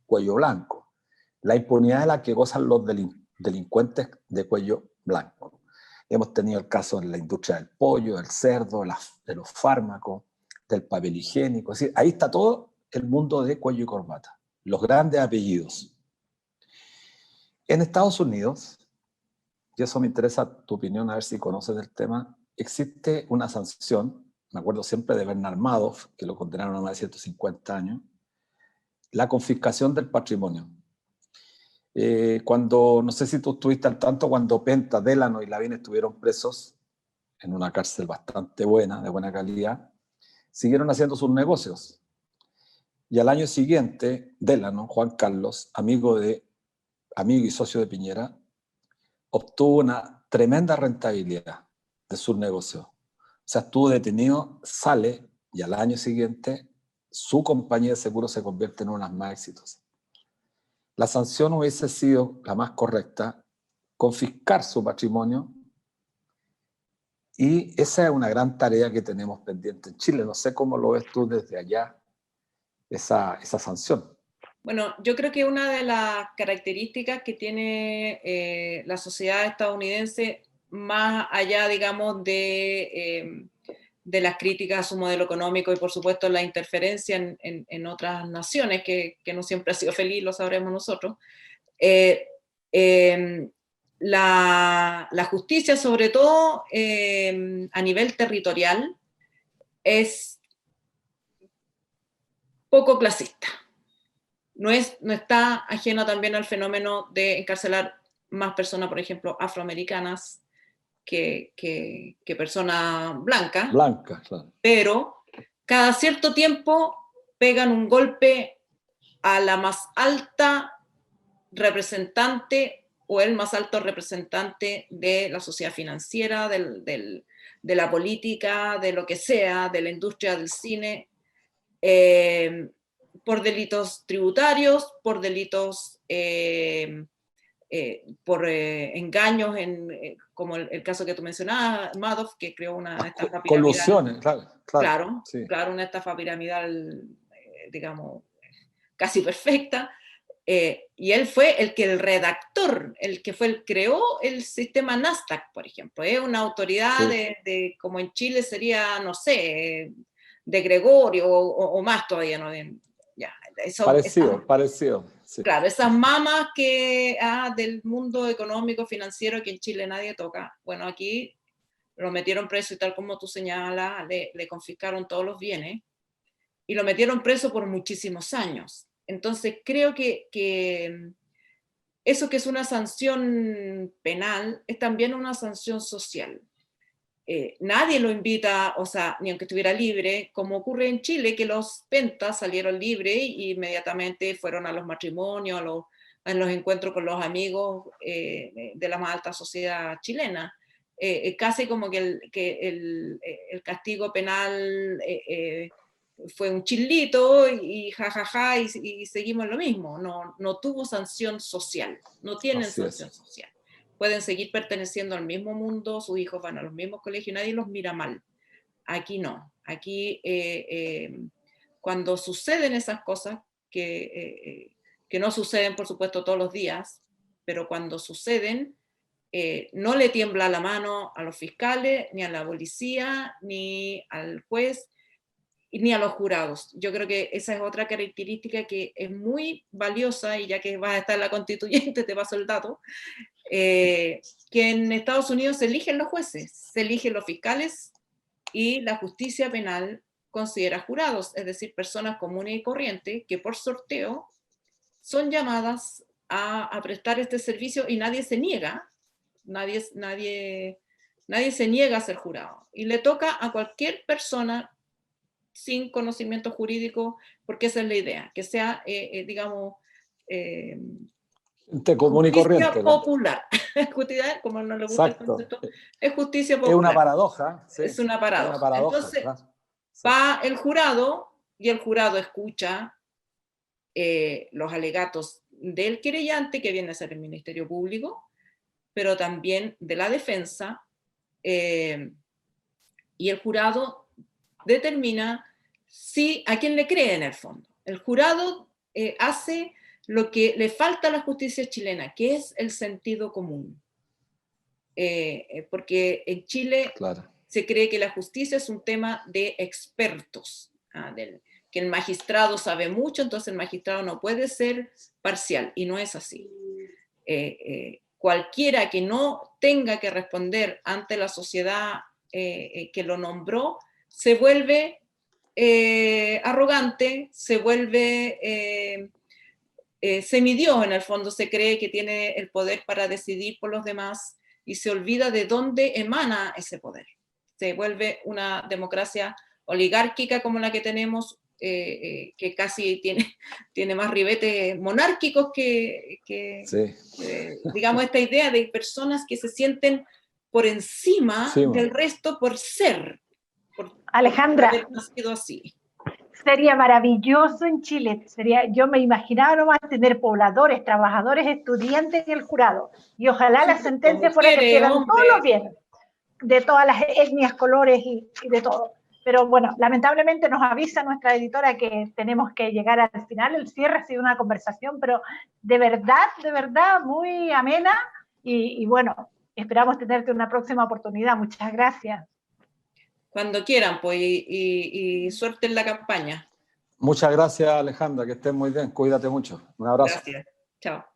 cuello blanco, la impunidad de la que gozan los delincuentes de cuello blanco. Hemos tenido el caso en la industria del pollo, del cerdo, de los fármacos, del papel higiénico. Es decir, ahí está todo el mundo de cuello y corbata, los grandes apellidos. En Estados Unidos, y eso me interesa tu opinión, a ver si conoces del tema, existe una sanción, me acuerdo siempre de Bernard Madoff, que lo condenaron a más de 150 años, la confiscación del patrimonio. No sé si tú estuviste al tanto, cuando Penta, Delano y Lavín estuvieron presos en una cárcel bastante buena, de buena calidad, siguieron haciendo sus negocios. Y al año siguiente, Delano, Juan Carlos, amigo y socio de Piñera, obtuvo una tremenda rentabilidad de sus negocios. O sea, estuvo detenido, sale, y al año siguiente su compañía de seguros se convierte en una de las más exitosas. La sanción hubiese sido la más correcta, confiscar su patrimonio, y esa es una gran tarea que tenemos pendiente en Chile. No sé cómo lo ves tú desde allá, esa sanción. Bueno, yo creo que una de las características que tiene la sociedad estadounidense, más allá, digamos, de las críticas a su modelo económico y, por supuesto, la interferencia en otras naciones, que no siempre ha sido feliz, lo sabremos nosotros, la justicia, sobre todo a nivel territorial, es poco clasista. No está ajeno también al fenómeno de encarcelar más personas, por ejemplo, afroamericanas que personas blancas. Blancas, claro. Pero cada cierto tiempo pegan un golpe a la más alta representante o el más alto representante de la sociedad financiera, de la política, de lo que sea, de la industria del cine, por delitos tributarios, por delitos, por engaños, como el caso que tú mencionabas, Madoff, que creó una estafa piramidal. Colusiones, claro. Sí. Claro, una estafa piramidal, digamos, casi perfecta. Y él fue el redactor, creó el sistema Nasdaq, por ejemplo. Es una autoridad, sí, como en Chile sería, no sé, de Gregorio o más todavía, ¿no? Ya, eso, parecido. Sí. Claro, esas mamas del mundo económico, financiero, que en Chile nadie toca. Bueno, aquí lo metieron preso y tal como tú señalas, le confiscaron todos los bienes y lo metieron preso por muchísimos años. Entonces creo que eso que es una sanción penal es también una sanción social. Nadie lo invita, o sea, ni aunque estuviera libre, como ocurre en Chile, que los pentas salieron libres y inmediatamente fueron a los matrimonios, a los encuentros con los amigos de la más alta sociedad chilena. Casi como que el castigo penal fue un chilito y jajaja y seguimos lo mismo. No tuvo sanción social, no tienen sanción social. Pueden seguir perteneciendo al mismo mundo, sus hijos van a los mismos colegios, nadie los mira mal. Aquí no. Aquí cuando suceden esas cosas, que no suceden por supuesto todos los días, pero cuando suceden, no le tiembla la mano a los fiscales, ni a la policía, ni al juez, ni a los jurados. Yo creo que esa es otra característica que es muy valiosa, y ya que vas a estar en la constituyente, te paso el dato, que en Estados Unidos se eligen los jueces, se eligen los fiscales, y la justicia penal considera jurados, es decir, personas comunes y corrientes que por sorteo son llamadas a prestar este servicio, y nadie se niega, nadie se niega a ser jurado, y le toca a cualquier persona sin conocimiento jurídico, porque esa es la idea, que sea, digamos, común y corriente. Justicia popular. Justicia, como no le gusta el concepto, es justicia popular. Es una paradoja. Sí. Es una paradoja. Entonces, claro. va el jurado, y el jurado escucha los alegatos del querellante, que viene a ser el Ministerio Público, pero también de la defensa, y el jurado determina a quién le cree en el fondo. El jurado hace lo que le falta a la justicia chilena, que es el sentido común. Porque en Chile se cree que la justicia es un tema de expertos, que el magistrado sabe mucho, entonces el magistrado no puede ser parcial, y no es así. Cualquiera que no tenga que responder ante la sociedad que lo nombró, se vuelve arrogante, se vuelve semidios, en el fondo. Se cree que tiene el poder para decidir por los demás y se olvida de dónde emana ese poder. Se vuelve una democracia oligárquica como la que tenemos, que casi tiene más ribetes monárquicos que digamos, esta idea de personas que se sienten por encima del resto por ser. Alejandra, por haber nacido así. Sería maravilloso en Chile. Yo me imaginaba nomás tener pobladores, trabajadores, estudiantes en el jurado. Y ojalá la sentencia fuera que quieran todos los bienes, de todas las etnias, colores y de todo. Pero bueno, lamentablemente nos avisa nuestra editora que tenemos que llegar al final. El cierre ha sido una conversación, pero de verdad, muy amena. Y bueno, esperamos tenerte una próxima oportunidad. Muchas gracias. Cuando quieran, pues, y suerte en la campaña. Muchas gracias, Alejandra, que estés muy bien, cuídate mucho. Un abrazo. Gracias, chao.